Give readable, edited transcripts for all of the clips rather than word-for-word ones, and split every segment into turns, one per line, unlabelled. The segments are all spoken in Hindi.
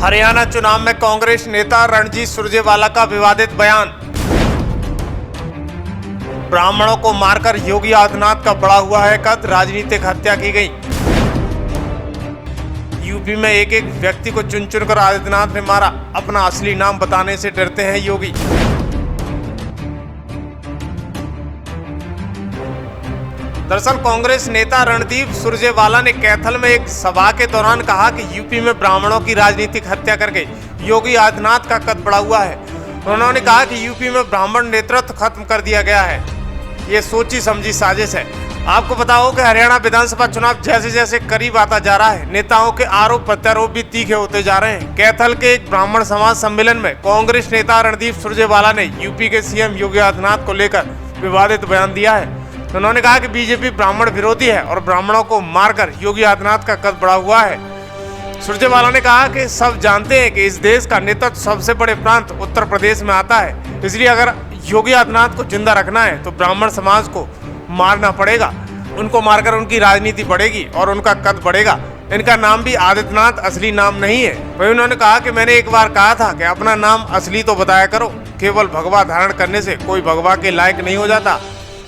हरियाणा चुनाव में कांग्रेस नेता रणजीत सुरजेवाला का विवादित बयान। ब्राह्मणों को मारकर योगी आदित्यनाथ का बढ़ा हुआ है कद, राजनीतिक हत्या की गई। यूपी में एक एक व्यक्ति को चुन चुनकर आदित्यनाथ ने मारा, अपना असली नाम बताने से डरते हैं योगी। दरअसल कांग्रेस नेता रणदीप सुरजेवाला ने कैथल में एक सभा के दौरान कहा कि यूपी में ब्राह्मणों की राजनीतिक हत्या करके योगी आदित्यनाथ का कद बढ़ा हुआ है। उन्होंने कहा कि यूपी में ब्राह्मण नेतृत्व खत्म कर दिया गया है, ये सोची समझी साजिश है। आपको पता हो कि हरियाणा विधानसभा चुनाव जैसे जैसे करीब आता जा रहा है, नेताओं के आरोप प्रत्यारोप भी तीखे होते जा रहे हैं। कैथल के एक ब्राह्मण समाज सम्मेलन में कांग्रेस नेता रणदीप सुरजेवाला ने यूपी के सीएम योगी आदित्यनाथ को लेकर विवादित बयान दिया है। उन्होंने कहा कि बीजेपी ब्राह्मण विरोधी है और ब्राह्मणों को मारकर योगी आदित्यनाथ का कद बढ़ा हुआ है। सुरजेवाला ने कहा कि सब जानते हैं कि इस देश का नेतृत्व सबसे बड़े प्रांत उत्तर प्रदेश में आता है, इसलिए अगर योगी आदित्यनाथ को जिंदा रखना है तो ब्राह्मण समाज को मारना पड़ेगा। उनको मारकर उनकी राजनीति बढ़ेगी और उनका कद बढ़ेगा। इनका नाम भी आदित्यनाथ असली नाम नहीं है। वही उन्होंने कहा कि मैंने एक बार कहा था कि अपना नाम असली तो बताया करो, केवल भगवा धारण करने से कोई भगवा के लायक नहीं हो जाता।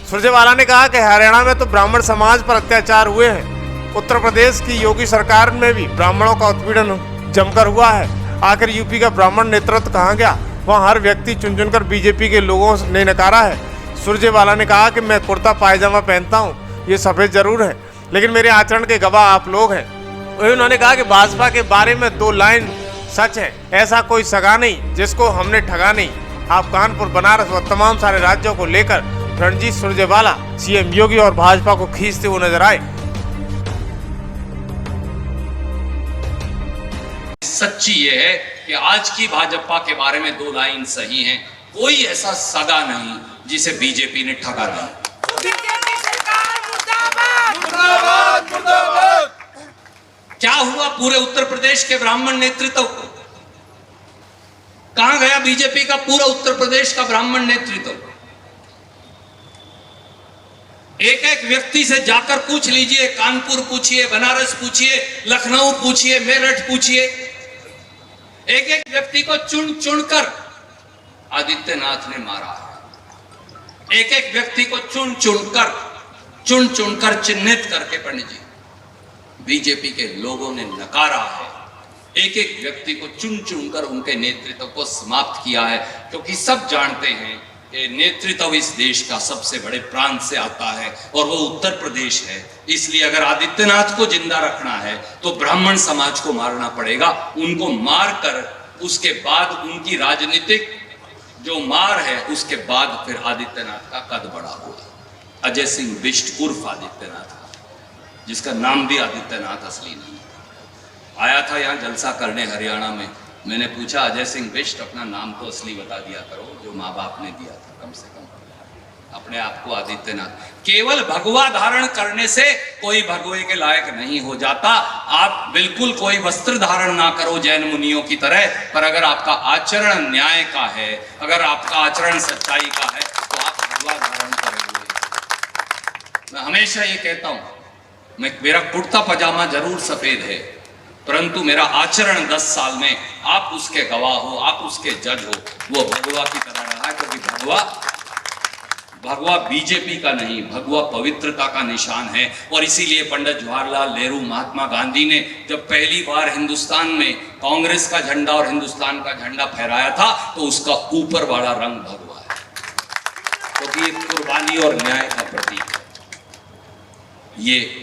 सुरजेवाला ने कहा कि हरियाणा में तो ब्राह्मण समाज पर अत्याचार हुए हैं, उत्तर प्रदेश की योगी सरकार में भी ब्राह्मणों का उत्पीड़न जमकर हुआ है। आखिर यूपी का ब्राह्मण नेतृत्व कहाँ गया? वहाँ हर व्यक्ति चुन चुनकर बीजेपी के लोगों ने नकारा है। सुरजेवाला ने कहा कि मैं कुर्ता पायजामा पहनता हूँ, ये सफेद जरूर है, लेकिन मेरे आचरण के गवाह आप लोग हैं। वही उन्होंने कहा कि भाजपा के बारे में 2 लाइन सच है, ऐसा कोई सगा नहीं जिसको हमने ठगा नहीं। आप कानपुर, बनारस व तमाम सारे राज्यों को लेकर रणजीत सुरजेवाला सीएम योगी और भाजपा को खींचते हुए नजर आए।
सच्ची ये है कि आज की भाजपा के बारे में 2 लाइन सही हैं। कोई ऐसा सगा नहीं जिसे बीजेपी ने ठगा नहीं। क्या हुआ पूरे उत्तर प्रदेश के ब्राह्मण नेतृत्व को? कहां गया बीजेपी का पूरा उत्तर प्रदेश का ब्राह्मण नेतृत्व? एक एक व्यक्ति से जाकर पूछ लीजिए, कानपुर पूछिए, बनारस पूछिए, लखनऊ पूछिए, मेरठ पूछिए, एक एक व्यक्ति को चुन चुनकर आदित्यनाथ ने मारा है। एक एक व्यक्ति को चुन चुनकर चिन्हित करके पंडित जी बीजेपी के लोगों ने नकारा है। एक एक व्यक्ति को चुन चुनकर उनके नेतृत्व को समाप्त किया है, क्योंकि सब जानते हैं कि नेतृत्व इस देश का सबसे बड़े प्रांत से आता है और वो उत्तर प्रदेश है। इसलिए अगर आदित्यनाथ को जिंदा रखना है तो ब्राह्मण समाज को मारना पड़ेगा। उनको मारकर उसके बाद उनकी राजनीतिक जो मार है, उसके बाद फिर आदित्यनाथ का कद बढ़ा हुआ। अजय सिंह बिष्ट उर्फ आदित्यनाथ, जिसका नाम भी आदित्यनाथ असली नहीं, आया था यहाँ जलसा करने हरियाणा में। मैंने पूछा, अजय सिंह बिष्ट अपना नाम तो असली बता दिया करो जो माँ बाप ने दिया था, कम से कम अपने आप को आदित्यनाथ। केवल भगवा धारण करने से कोई भगवे के लायक नहीं हो जाता। आप बिल्कुल कोई वस्त्र धारण ना करो जैन मुनियों की तरह, पर अगर आपका आचरण न्याय का है, अगर आपका आचरण सच्चाई का है, तो आप भगवा धारण करोगे। मैं हमेशा ये कहता हूं, मेरा कुर्ता पजामा जरूर सफेद है, परंतु मेरा आचरण 10 साल में आप उसके गवाह हो, आप उसके जज हो, वो भगवा की तरह रहा। क्योंकि भगवा बीजेपी का नहीं, भगवा पवित्रता का निशान है। और इसीलिए पंडित जवाहरलाल नेहरू, महात्मा गांधी ने जब पहली बार हिंदुस्तान में कांग्रेस का झंडा और हिंदुस्तान का झंडा फहराया था, तो उसका ऊपर वाला रंग भगवा है, क्योंकि ये कुर्बानी और न्याय का प्रतीक है।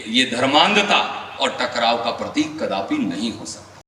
ये धर्मांधता और टकराव का प्रतीक कदापि नहीं हो सकता।